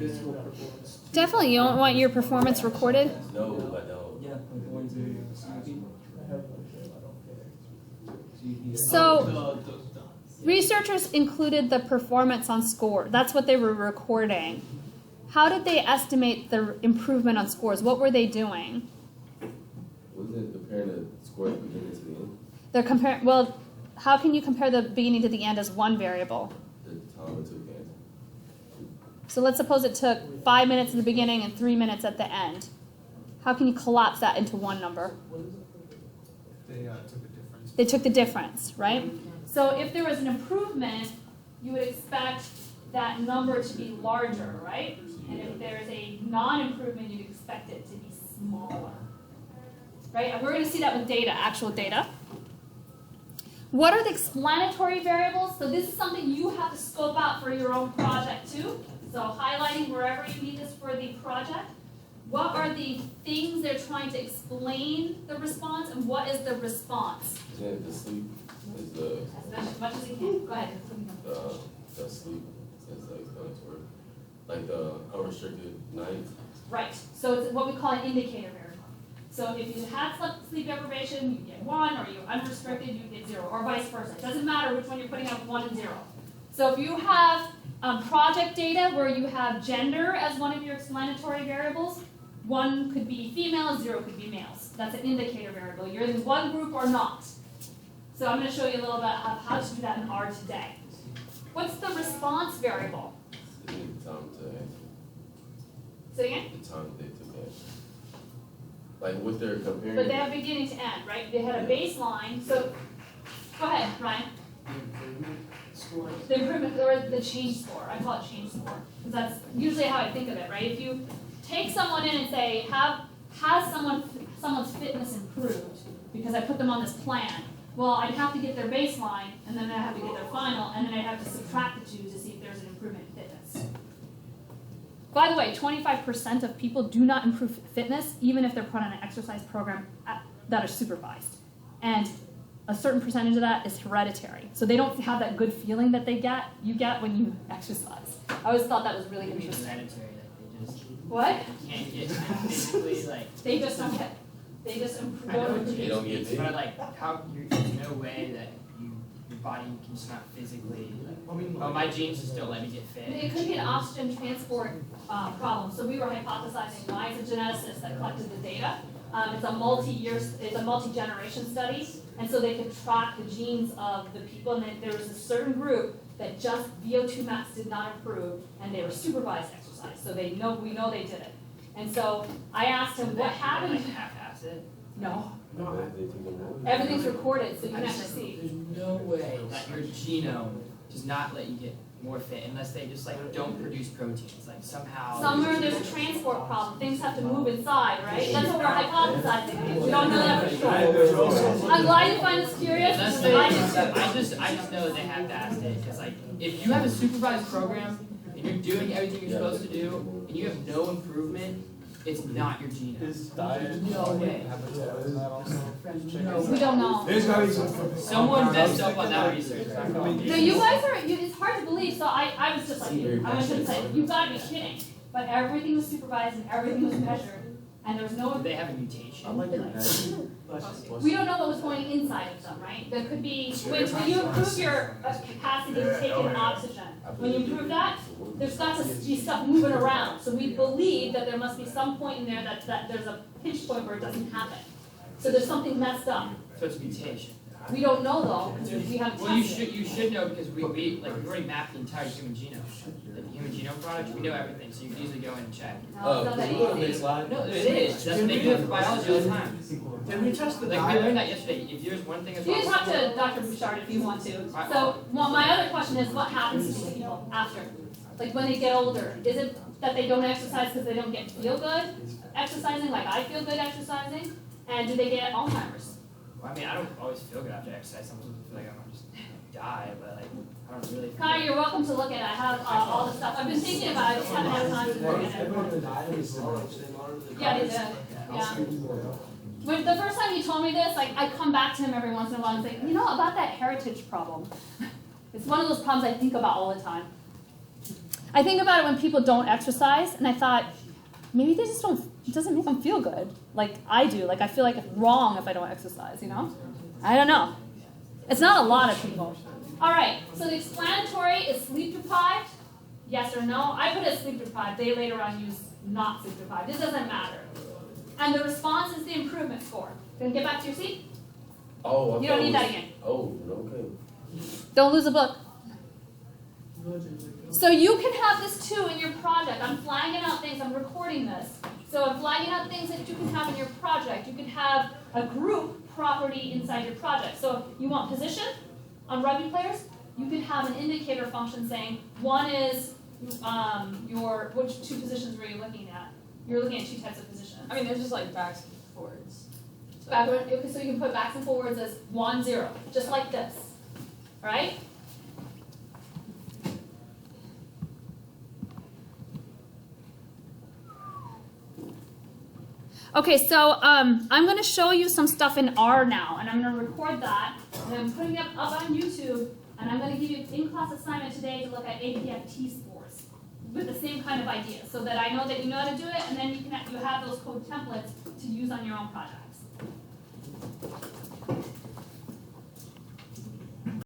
physical performance. Definitely, you don't want your performance recorded. No, I don't. Yeah, I'm going to So, researchers included the performance on score. That's what they were recording. How did they estimate the improvement on scores? What were they doing? Wasn't it comparing the score at the beginning to the end? They're comparing. Well, how can you compare the beginning to the end as one variable? The time it took to answer. So let's suppose it took 5 minutes at the beginning and 3 minutes at the end. How can you collapse that into one number? They took the difference. They took the difference, right? So if there was an improvement, you would expect that number to be larger, right? And if there's a non-improvement, you'd expect it to be smaller, right? And we're going to see that with data, actual data. What are the explanatory variables? So this is something you have to scope out for your own project too. So highlighting wherever you need this for the project. What are the things they're trying to explain the response, and what is the response? Yeah, the sleep is the As much as you can. Go ahead. the sleep is the explanatory. Like the unrestricted night. Right. So it's what we call an indicator variable. So if you had sleep deprivation, you get 1, or you're unrestricted, you get 0, or vice versa. It doesn't matter which one you're putting up, 1 and 0. So if you have project data where you have gender as one of your explanatory variables, 1 could be female, 0 could be males. That's an indicator variable. You're in one group or not. So I'm going to show you a little bit of how to do that in R today. What's the response variable? The time to answer. Say again? The time they took to answer. Like what they're comparing. But they have beginning to end, right? They had a baseline. So go ahead, Ryan. The improvement or the change score. I call it change score because that's usually how I think of it, right? If you take someone in and say, has someone's fitness improved because I put them on this plan? Well, I'd have to get their baseline, and then I'd have to get their final, and then I'd have to subtract the two to see if there's an improvement in fitness. By the way, 25% of people do not improve fitness, even if they're put on an exercise program that is supervised. And a certain percentage of that is hereditary. So they don't have that good feeling that you get when you exercise. I always thought that was really interesting. Hereditary, like they just What? can't get physically like. They just don't get. They just improve. I know what They don't get genes, but like how there's no way that your body can just not physically. Oh, my genes just don't let me get fit. It could be an oxygen transport problem. So we were hypothesizing why is a geneticist that collected the data. It's a multi-generation study, and so they could track the genes of the people. And there was a certain group that just VO2 max did not improve, and they were supervised exercise. So we know they did it. And so I asked him what happened. Like half-ass it. No. They took them away. Everything's recorded, so you can actually see. There's no way that your genome does not let you get more fit unless they just like don't produce proteins. Like somehow. Somewhere there's a transport problem. Things have to move inside, right? That's what we're hypothesizing. We don't know that for sure. I'm glad you find this curious. Unless they, I just know that they have to ask it because like if you have a supervised program and you're doing everything you're supposed to do and you have no improvement, it's not your genome. No way. We don't know. There's gotta be some. Someone messed up on that research. No, you guys are, it's hard to believe, so I was just like you. I was going to say, you've got to be kidding. But everything was supervised and everything was measured, and there was no... Do they have a mutation? We don't know what was going inside of them, right? There could be, when you improve your capacity to take in oxygen, when you improve that, there's got to be stuff moving around. So we believe that there must be some point in there that there's a pinch point where it doesn't happen. So there's something messed up. So it's a mutation. We don't know though, because we haven't Well, tested it. you should know because we've already mapped the entire human genome. The Human Genome Project, we know everything, so you can easily go in and check. No, it's not that easy. No, it is. That's, they do it for biology all the time. Did we test the Like we learned that yesterday. If there's one thing that's You can talk to Dr. Bouchard if you want to. So, well, my other question is, what happens to these people after? Like when they get older, is it that they don't exercise because they don't feel good exercising, like I feel good exercising? And do they get Alzheimer's? Well, I mean, I don't always feel good after exercise. Sometimes I feel like I'm gonna just die, but like I don't really. Connor, you're welcome to look at it. I have all the stuff. I've been thinking about it. I just haven't had time to look at it. Yeah, they did. Yeah. When the first time he told me this, like I come back to him every once in a while and say, you know, about that heritage problem. It's one of those problems I think about all the time. I think about it when people don't exercise, and I thought, maybe they just don't, it doesn't make them feel good like I do. Like I feel like it's wrong if I don't exercise, you know? I don't know. It's not a lot of people. All right, so the explanatory is sleep deprived, yes or no. I put it as sleep deprived. They later on use not sleep deprived. This doesn't matter. And the response is the improvement score. Then get back to your seat. Oh, I You thought don't it need that was- again. Oh, okay. Don't lose a book. So you can have this too in your project. I'm flagging out things, I'm recording this. So I'm flagging out things that you can have in your project. You can have a group property inside your project. So you want position on rugby players, you could have an indicator function saying one is which two positions were you looking at? You're looking at two types of positions. I mean, there's just like backs and forwards. Backward, okay, so you can put backs and forwards as 1, 0, just like this. All right? Okay, so I'm going to show you some stuff in R now, and I'm going to record that, and I'm putting it up on YouTube, and I'm going to give you an in-class assignment today to look at APFT scores with the same kind of idea, so that I know that you know how to do it, and then you have those code templates to use on your own projects.